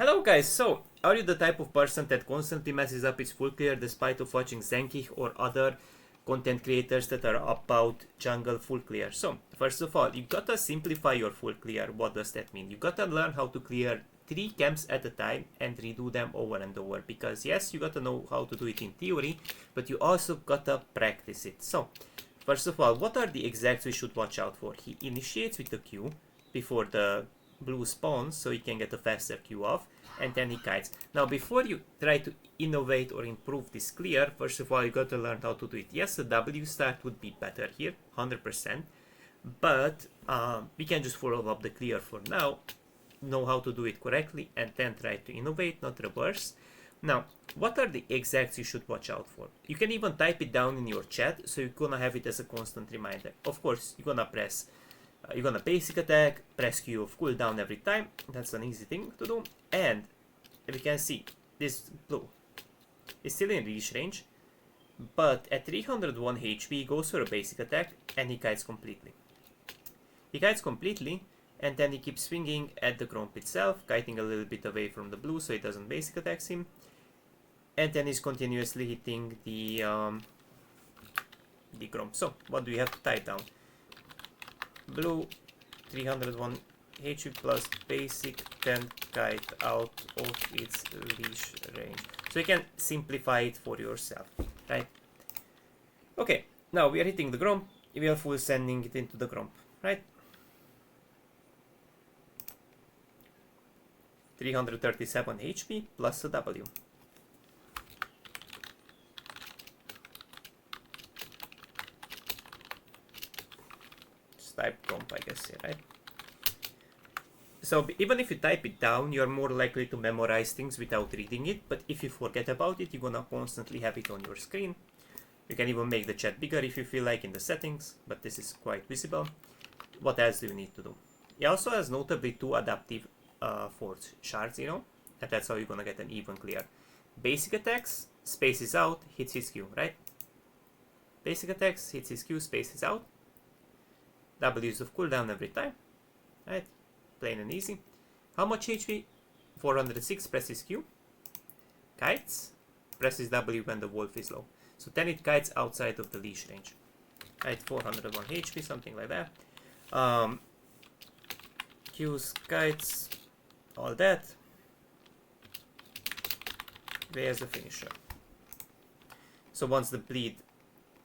Hello guys, so are you the type of person that constantly messes up its full clear despite of watching Zenkich or other content creators that are about jungle full clear? So first of all, you gotta simplify your full clear. What does that mean? You gotta learn how to clear 3 camps at a time and redo them over and over, because yes, you gotta know how to do it in theory, but you also gotta practice it. So first of all, what are the exacts we should watch out for? He initiates with the Q before the blue spawns, so he can get a faster Q off, and then he kites. Now before you try to innovate or improve this clear, first of all you got to learn how to do it. Yes, a W start would be better here, 100%, but we can just follow up the clear for now, know how to do it correctly, and then try to innovate, not reverse. Now, what are the exacts you should watch out for? You can even type it down in your chat, so you're gonna have it as a constant reminder. Of course, you're gonna basic attack, press Q of cooldown every time. That's an easy thing to do. And if you can see, this blue is still in reach range, but at 301 HP he goes for a basic attack and he kites completely. He kites completely and then he keeps swinging at the Gromp itself, kiting a little bit away from the blue so he doesn't basic attacks him. And then he's continuously hitting the Gromp. So what do we have to type down? Blue 301 HP plus basic, then kite out of its leash range. So you can simplify it for yourself, right? Okay, now we are hitting the Gromp, we are full sending it into the Gromp, right? 337 HP plus a W. Type Gromp, I guess, here, right? So even if you type it down, you're more likely to memorize things without reading it, but if you forget about it, you're gonna constantly have it on your screen. You can even make the chat bigger if you feel like in the settings, but this is quite visible. What else do you need to do? He also has notably 2 adaptive force shards, you know, and that's how you're gonna get an even clear. Basic attacks, spaces out, hits his Q, right? Basic attacks, hits his Q, spaces out. W's of cooldown every time, right? Plain and easy. How much HP? 406, presses Q. Kites, presses W when the wolf is low. So then it kites outside of the leash range. Right, 401 HP, something like that. Q's, kites, all that. There's the finisher. So once the bleed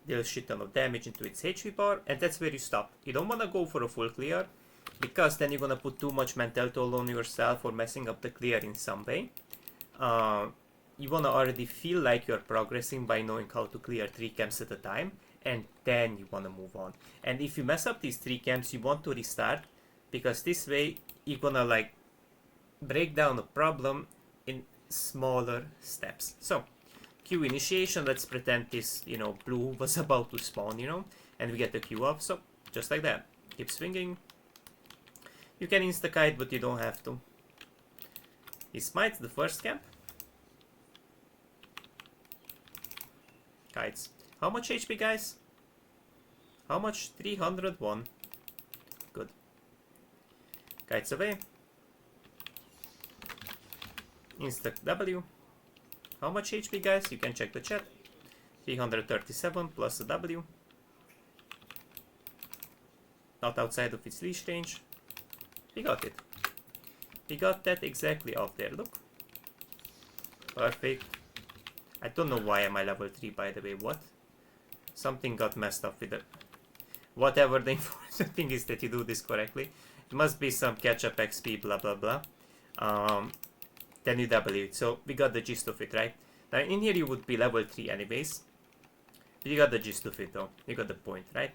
deals shit ton of damage into its HP bar, and that's where you stop. You don't want to go for a full clear, because then you're going to put too much mental toll on yourself or messing up the clear in some way. You want to already feel like you're progressing by knowing how to clear 3 camps at a time, and then you want to move on. And if you mess up these 3 camps, you want to restart, because this way you're going to like break down a problem in smaller steps. So Q initiation, let's pretend this, you know, blue was about to spawn, you know, and we get the Q off, so just like that. Keep swinging. You can insta-kite, but you don't have to. He smites the first camp. Kites. How much HP, guys? How much? 301. Good. Kites away. Insta W. How much HP, guys? You can check the chat. 337 plus a W. Not outside of its leash range. We got it. We got that exactly out there, look. Perfect. I don't know why am I level 3, by the way, what? Something got messed up with it. Whatever the important thing is that you do this correctly. It must be some catch-up XP, blah blah blah. Then you W it. So we got the gist of it, right? Now in here you would be level 3 anyways. But you got the gist of it though. You got the point, right?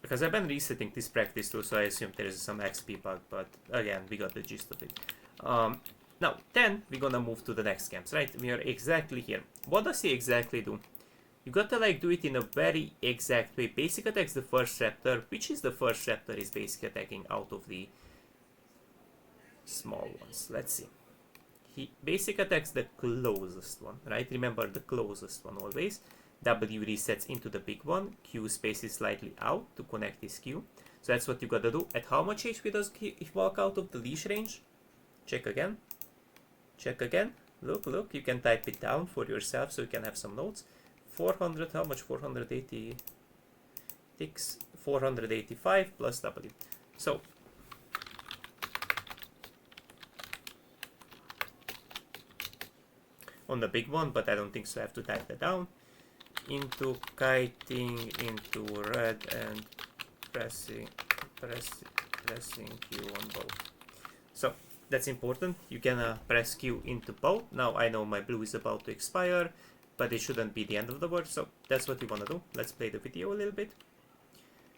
Because I've been resetting this practice too, so I assume there is some XP bug, but again, we got the gist of it. Now, then we're gonna move to the next camps, right? We are exactly here. What does he exactly do? You gotta like do it in a very exact way. Basic attacks the first raptor. Which is the first raptor is basic attacking out of the small ones? Let's see. He basic attacks the closest one, right? Remember the closest one always. W resets into the big one. Q spaces slightly out to connect his Q. So that's what you gotta do. At how much HP does he walk out of the leash range? Check again. Check again. Look, look, you can type it down for yourself so you can have some notes. 400, how much? 486, 485 plus W. So, on the big one, but I don't think so, I have to type that down. Into kiting, into red, and pressing Q on both. So, that's important. You can press Q into both. Now I know my blue is about to expire, but it shouldn't be the end of the world, so that's what you want to do. Let's play the video a little bit.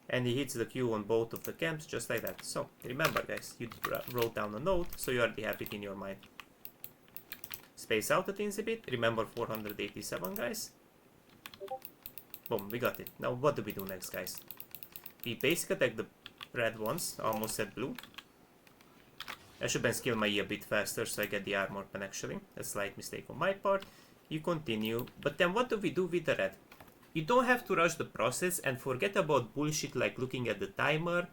And he hits the Q on both of the camps, just like that. So, remember guys, you wrote down a note, so you already have it in your mind. Space out the things a bit. Remember 487, guys. Boom, we got it. Now what do we do next, guys? We basic attack the red ones, almost said blue. I should then skill my E a bit faster so I get the armor pen actually. A slight mistake on my part. You continue, but then what do we do with the red? You don't have to rush the process and forget about bullshit like looking at the timer,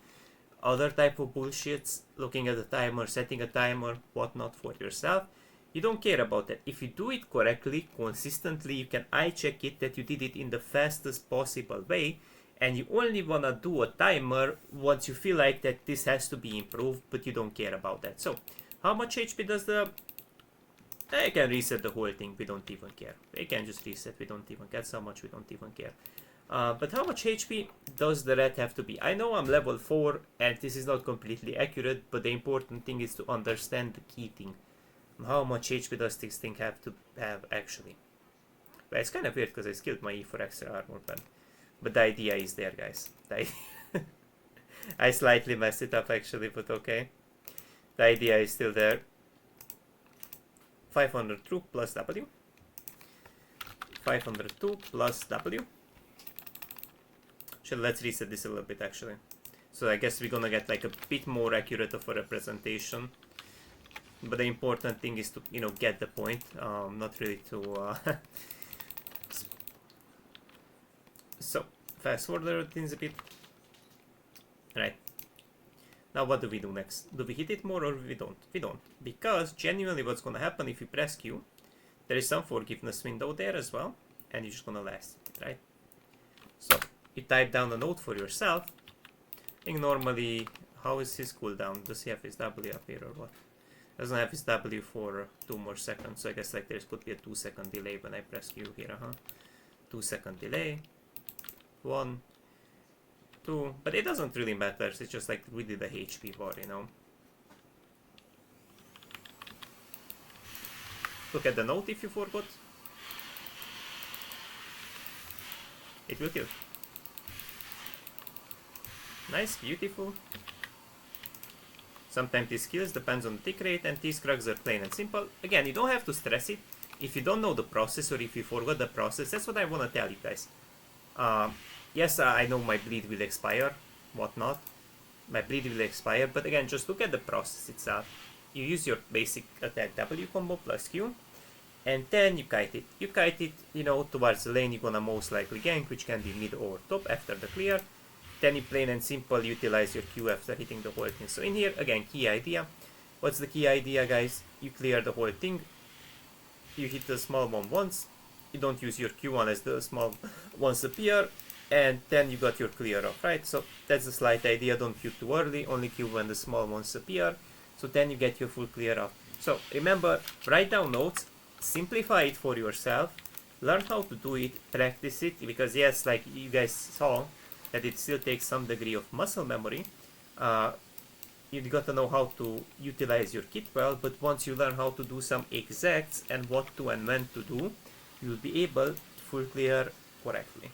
other type of bullshits, looking at the timer, setting a timer, whatnot for yourself. You don't care about that. If you do it correctly, consistently, you can eye check it that you did it in the fastest possible way, and you only wanna do a timer once you feel like that this has to be improved, but you don't care about that. So, how much HP does the... I can reset the whole thing, we don't even care. I can just reset, we don't even care. So much, we don't even care. But how much HP does the red have to be? I know I'm level 4 and this is not completely accurate, but the important thing is to understand the key thing. How much HP does this thing have to have actually? But it's kind of weird because I skilled my E for extra armor pen. But the idea is there, guys. I slightly messed it up actually, but okay. The idea is still there. 502 plus W. 502 plus W. So let's reset this a little bit actually. So I guess we're gonna get like a bit more accurate of a representation. But the important thing is to, you know, get the point, not really to... So, fast forward things a bit. Right. Now what do we do next? Do we hit it more or we don't? We don't. Because genuinely what's gonna happen if you press Q, there is some forgiveness window there as well, and you're just gonna last it, right? So, you type down a note for yourself. I think normally, how is his cooldown? Does he have his W up here or what? Doesn't have his W for 2 more seconds, so I guess like there could be a 2-second delay when I press Q here, 2-second delay. 1, 2, but it doesn't really matter, it's just like really the HP bar, you know. Look at the note if you forgot. It will kill. Nice, beautiful. Sometimes these skills depends on the tick rate, and these crugs are plain and simple. Again, you don't have to stress it. If you don't know the process or if you forgot the process, that's what I want to tell you guys. Yes, I know my bleed will expire, whatnot. My bleed will expire, but again, just look at the process itself. You use your basic attack W combo plus Q, and then you kite it. You kite it, you know, towards the lane you're gonna most likely gank, which can be mid or top after the clear. Then you plain and simple utilize your Q after hitting the whole thing. So in here, again, key idea. What's the key idea, guys? You clear the whole thing. You hit the small one once. You don't use your Q unless the small ones appear. And then you got your clear off, right? So that's the slight idea. Don't Q too early. Only Q when the small ones appear. So then you get your full clear off. So remember, write down notes. Simplify it for yourself. Learn how to do it. Practice it. Because yes, like you guys saw, that it still takes some degree of muscle memory. You've got to know how to utilize your kit well, but once you learn how to do some exacts and what to and when to do, you'll be able to full clear correctly.